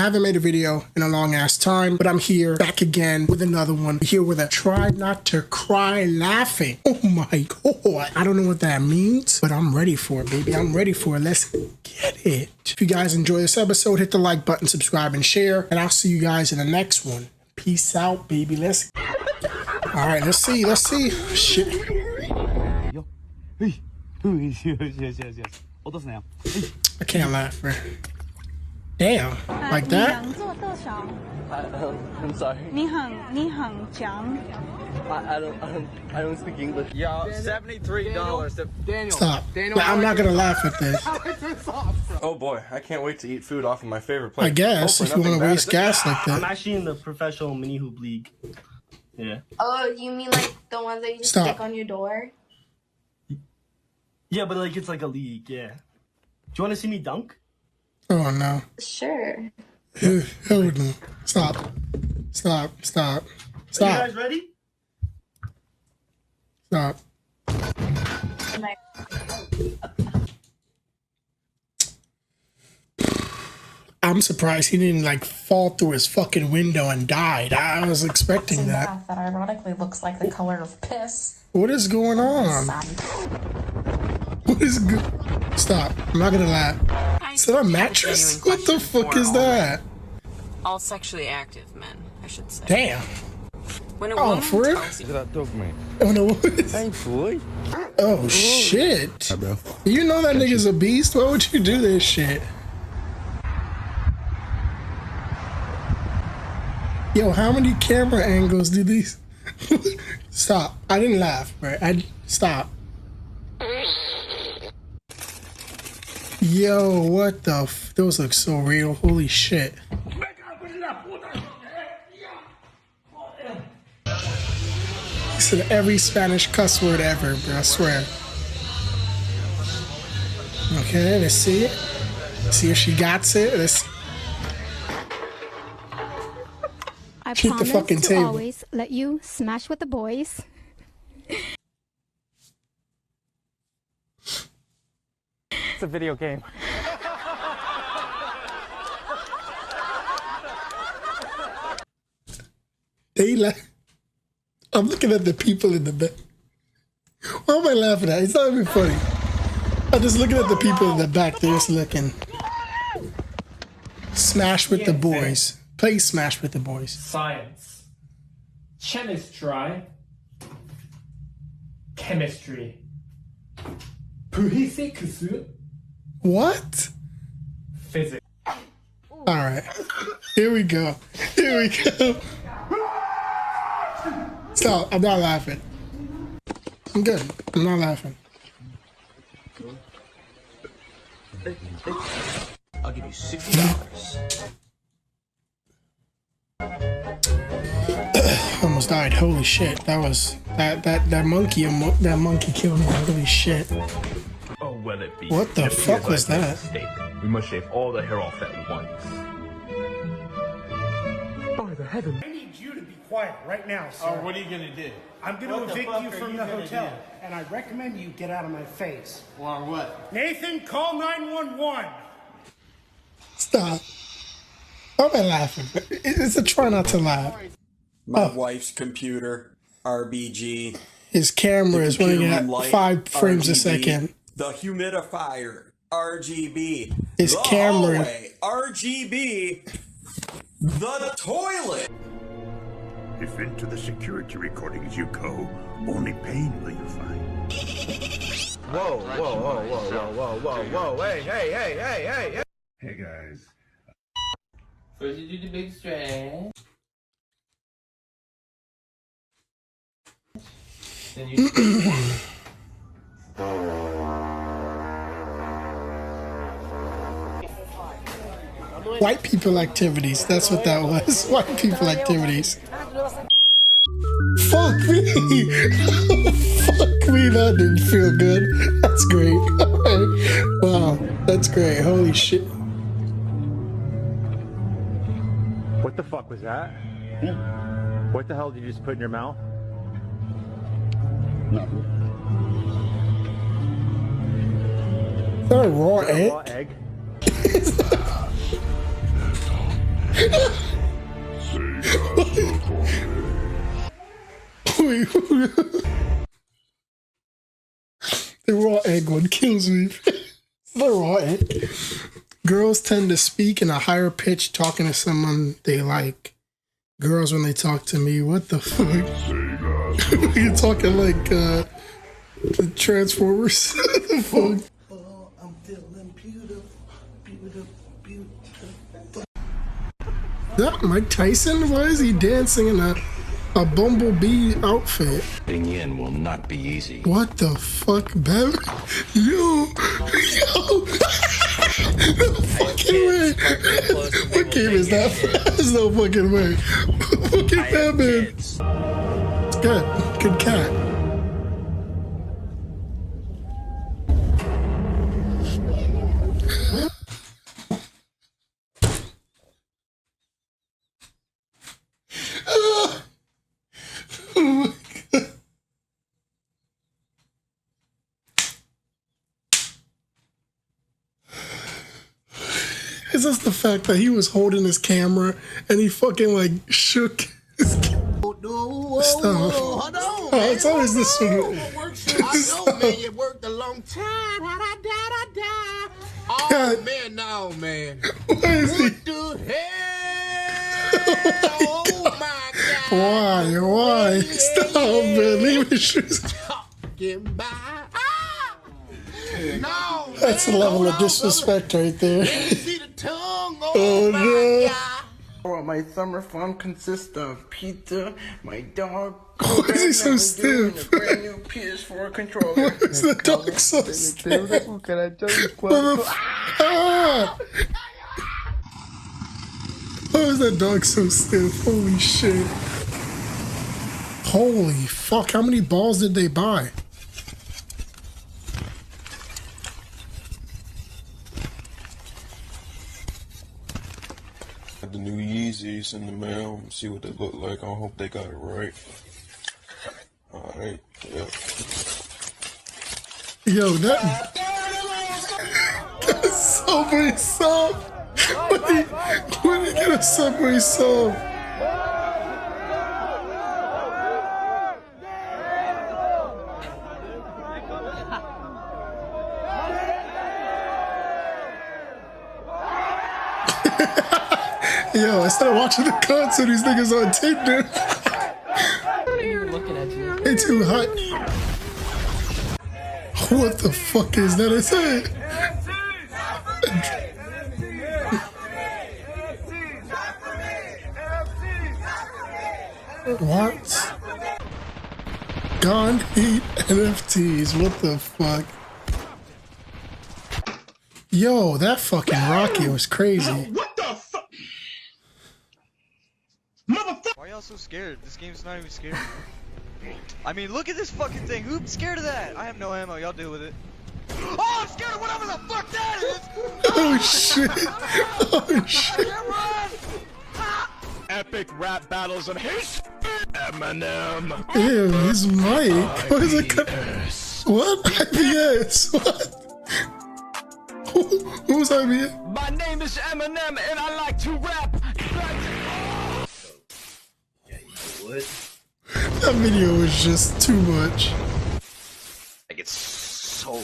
I haven't made a video in a long ass time, but I'm here back again with another one. Here with a try not to cry laughing. Oh my god. I don't know what that means, but I'm ready for it, baby. I'm ready for it. Let's get it. If you guys enjoy this episode, hit the like button, subscribe, and share. And I'll see you guys in the next one. Peace out, baby. Let's. All right, let's see. Let's see. Shit. I can't laugh, bro. Damn, like that? I'm sorry. I don't speak English. Yo, $73. Daniel. Stop. I'm not gonna laugh at this. Oh boy, I can't wait to eat food off of my favorite plate. I guess, if you want to waste gas like I'm that. actually in the professional mini hoop league. Yeah. Oh, you mean like the ones that you just stick on your door? Yeah, but like it's like a league, yeah. Do you want to see me dunk? Oh no. Sure. Hold on. Stop. Stop. Stop. Are you Stop. guys ready? Stop. I'm surprised he didn't like fall through his fucking window and died. I was expecting that. That ironically looks like the color of piss. What is going on? What is good? Stop. I'm not gonna laugh. Is that a mattress? What the fuck is that? All sexually active men, I should say. Damn. When a Oh, woman for real? tells you That dog, man. Oh no. Hey, boy. Oh shit. Hi, bro. You know that nigga's a beast? Why would you do this shit? Yo, how many camera angles do these? Stop. I didn't laugh, right? Stop. Yo, what the those look so real. Holy shit. He said every Spanish cuss word ever, bro. I swear. Okay, let's see it. See if she got it. Let's I hit the promise fucking to table. always let you smash with the boys. It's a video game. They like. I'm looking at the people in the back. Why am I laughing at? It's not even funny. I'm just looking at the people in the back. They're just looking. Smash with the boys. Play Smash with the boys. Science, chemistry, physics, What? physics. All right. Here we go. Here we go. Stop. I'm not laughing. I'm good. I'm not laughing. I'll give you $60. Almost died. Holy shit. That was that monkey. That monkey killed me. Holy shit. Oh, well it be. What the fuck was that? We must shave all the hair off at once. By the heaven. I need you to be quiet right now, sir. Oh, what are you gonna do? I'm going to evict you from the hotel, and I recommend you get out of my face. Or what? Nathan, call 911. Stop. Why am I laughing? It's a try not to laugh. My wife's computer, RBG. His camera is running at light, 5 frames a RGB. second. The humidifier, RGB. His the camera. hallway, RGB. The toilet. If into the security recordings you go, only pain will you find. Whoa, whoa, whoa, whoa, whoa, whoa, whoa, whoa. Hey. Hey guys. First you do the big strand. Then you White people activities. That's what that was. White people activities. Fuck me. Fuck me. That didn't feel good. That's great. Wow. That's great. Holy shit. What the fuck was that? What the hell did you just put in your mouth? Nothing. Is that a raw egg? Raw egg? Wait, the raw egg one kills me. The raw egg. Girls tend to speak in a higher pitch talking to someone they like. Girls, when they talk to me, what the fuck? You're talking like the Transformers. The fuck? Oh, I'm feeling beautiful, beautiful, beautiful. Is that Mike Tyson? Why is he dancing in a bumblebee outfit? Getting in will not be easy. What the fuck, Bev? Yo! No fucking way! What game is that? There's no fucking way. Fucking Batman. It's good. Good cat. Oh my god. It's just the fact that he was holding his camera and he fucking like shook his stuff. Oh, it's always this one. I know, man, you worked a long time. Oh, God. man, no, man. Why is he? What the hell? Oh, my God. Why? Stop, man. Leave his shoes. Talking by. Ah! No, That's a level of disrespect right there. see the tongue. Oh, no. Well, my summer fun consists of pizza, my dog. Why is he so stiff? A brand new PS4 controller. Why is the dog so stiff? What can I tell you? Ah! Why is that dog so stiff? Holy shit. Holy fuck, how many balls did they buy? The new Yeezys in the mail. See what they look like. I hope they got it right. Alright, yeah. Yo, that's Subway soft. When did you get a Subway soft? Yo, instead of watching the concert, these niggas on Tinder. They too hot. What the fuck is that? It's it. What? Gone Heat NFTs. What the fuck? Yo, that fucking rocket was crazy. What the fuck? Why are y'all so scared? This game's not even scary. I mean, look at this fucking thing. Who's scared of that? I have no ammo. Y'all deal with it. Oh, I'm scared of whatever the fuck that is! Oh shit! Oh shit! Epic rap battles of hate. Eminem. Ew, his mic. What is it? What? IBS? What? Who's IBS? My name is Eminem and I like to rap. Yeah, you know what? That video was just too much. Like it's so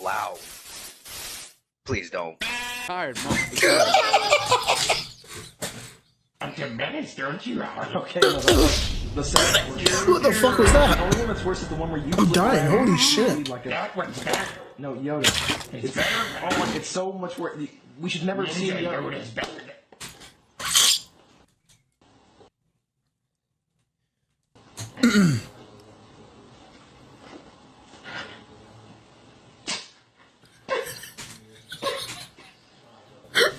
loud. Please don't. Tired, I'm diminished, don't you? Okay, no, the second What the fuck was that? The only one that's worse is the one where you. I'm dying. Holy shit! Like That one's better. no, Yoda. It's better. Oh my! It's so much worse. We should never see Yoda. Yoda's better.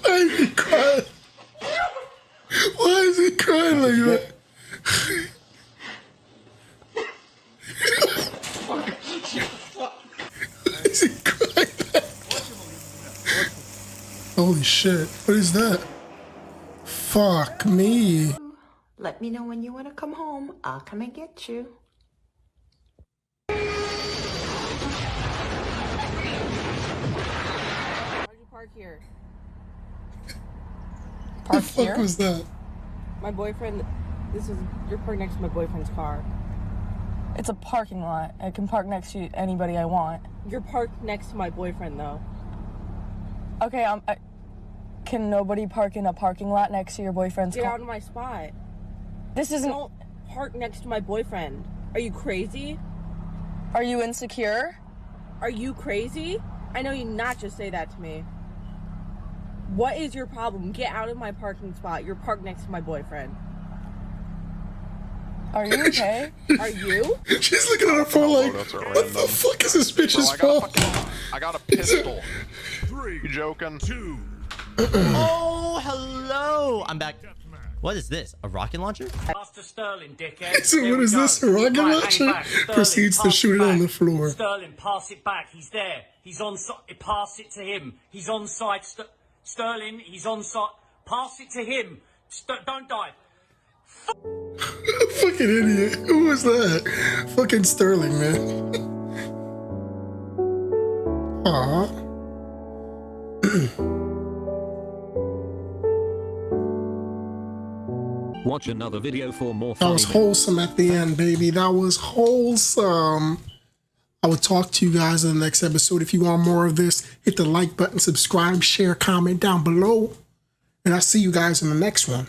Why is he crying? Why is he crying like that? Why is he crying? Holy shit! What is that? Fuck me! Let me know when you want to come home. I'll come and get you. Why'd you park here? Park the fuck here? was that? My boyfriend, you're parked next to my boyfriend's car. It's a parking lot. I can park next to anybody I want. You're parked next to my boyfriend, though. Okay, can nobody park in a parking lot next to your boyfriend's Get car? out of my spot. This isn't... Don't park next to my boyfriend. Are you crazy? Are you insecure? Are you crazy? I know you not just say that to me. What is your problem? Get out of my parking spot. You're parked next to my boyfriend. Are you okay? Are you? She's looking at her phone like, what the fuck is this bitch's fault? I got a pistol. 3. You joking? 2. Oh, hello. I'm back. What is this? A rocket launcher? Master Sterling, dickhead. So what is this? A rocket launcher? Proceeds to shoot it on the floor. Sterling, pass it back. He's there. He's on side. Pass it to him. He's on side. Sterling, he's on side. Pass it to him. Don't die. Fucking idiot. Who was that? Fucking Sterling, man. Aw. Watch another video for more That was wholesome at the end, baby. That was wholesome. I will talk to you guys in the next episode. If you want more of this, hit the like button, subscribe, share, comment down below. And I'll see you guys in the next one.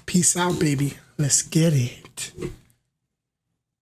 Peace out, baby. Let's get it.